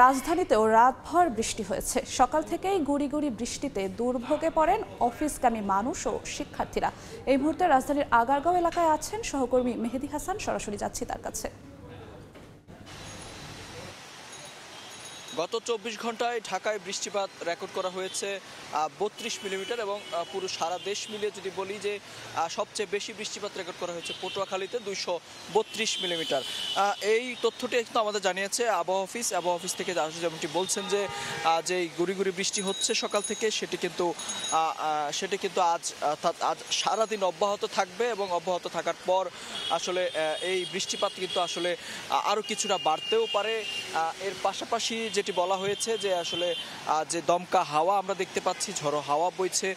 রাজধানীতেও রাতভর বৃষ্টি হয়েছে। সকাল থেকেই গুড়ি গুড়ি বৃষ্টিতে দুর্ভোগে পড়েন অফিসগামী মানুষ ও শিক্ষার্থীরা। এই মুহূর্তে রাজধানীর আগারগাঁও এলাকায় আছেন সহকর্মী মেহেদী হাসান। সরাসরি যাচ্ছি তার কাছে। গত 24 ঘন্টায় ঢাকায় বৃষ্টিপাত রেকর্ড করা হয়েছে 32 মিলিমিটার এবং পুরো সারা দেশ মিলিয়ে যদি বলি যে সবচেয়ে বেশি বৃষ্টিপাত রেকর্ড করা হয়েছে পটুয়াখালীতে 232 মিলিমিটার। এই তথ্যটি কিন্তু আমাদের জানিয়েছে আবহাওয়া অফিস থেকে যেমনটি বলছেন যে গুড়ি গুড়ি বৃষ্টি হচ্ছে সকাল থেকে সেটি কিন্তু আজ সারাদিন অব্যাহত থাকবে এবং অব্যাহত থাকার পর আসলে এই বৃষ্টিপাত কিন্তু আসলে আরও কিছুটা বাড়তেও পারে। এর পাশাপাশি যেটি বলা হয়েছে যে আসলে যে দমকা হাওয়া আমরা দেখতে পাচ্ছি, ঝড়ো হাওয়া বইছে,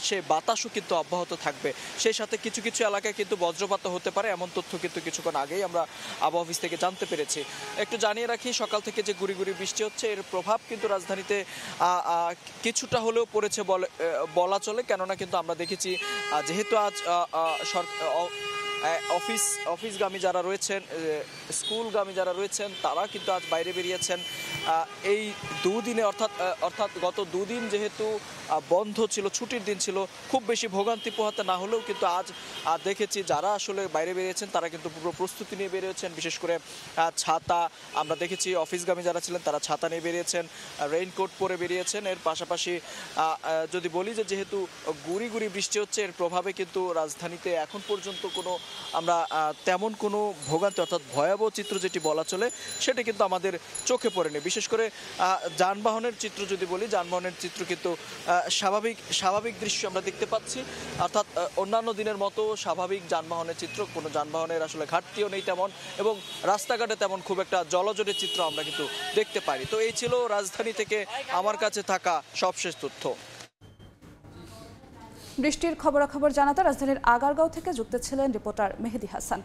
সে বাতাসও কিন্তু অব্যাহত থাকবে। সেই সাথে কিছু কিছু এলাকায় কিন্তু বজ্রপাত হতে পারে, এমন তথ্য কিন্তু কিছুক্ষণ আগেই আমরা আবহাওয়া অফিস থেকে জানতে পেরেছি। একটু জানিয়ে রাখি, সকাল থেকে যে গুড়ি গুড়ি বৃষ্টি হচ্ছে এর প্রভাব কিন্তু রাজধানীতে কিছুটা হলেও পড়েছে বলা চলে। কেননা কিন্তু আমরা দেখেছি যেহেতু আজ অফিসগামী যারা রয়েছেন, স্কুলগামী যারা রয়েছেন তারা কিন্তু আজ বাইরে বেরিয়েছেন। এই দুদিনে অর্থাৎ গত দুদিন যেহেতু বন্ধ ছিল, ছুটির দিন ছিল, খুব বেশি ভোগান্তি পোহাতে না হলেও কিন্তু আজ দেখেছি যারা আসলে বাইরে বেরিয়েছেন তারা কিন্তু পুরো প্রস্তুতি নিয়ে বেরিয়েছেন। বিশেষ করে ছাতা আমরা দেখেছি, অফিসগামী যারা ছিলেন তারা ছাতা নিয়ে বেরিয়েছেন, রেইনকোট পরে বেরিয়েছেন। এর পাশাপাশি যদি বলি যে যেহেতু গুড়ি গুড়ি বৃষ্টি হচ্ছে এর প্রভাবে কিন্তু রাজধানীতে এখন পর্যন্ত আমরা তেমন কোনো ভোগান্তি অর্থাৎ ভয়াবহ চিত্র যেটি বলা চলে সেটা কিন্তু আমাদের চোখে পড়েনি। বিশেষ করে যানবাহনের চিত্র যদি বলি, যানবাহনের চিত্র কিন্তু স্বাভাবিক দৃশ্য আমরা দেখতে পাচ্ছি। অর্থাৎ অন্যান্য দিনের মতো স্বাভাবিক যানবাহনের চিত্র, কোনো যানবাহনের আসলে ঘাটতিও নেই তেমন, এবং রাস্তাঘাটে তেমন খুব একটা জলজটের চিত্র আমরা কিন্তু দেখতে পারি। তো এই ছিল রাজধানী থেকে আমার কাছে থাকা সবশেষ তথ্য। বৃষ্টির খবরাখবর জানাতে রাজধানীর আগারগাঁও থেকে যুক্ত ছিলেন রিপোর্টার মেহেদী হাসান।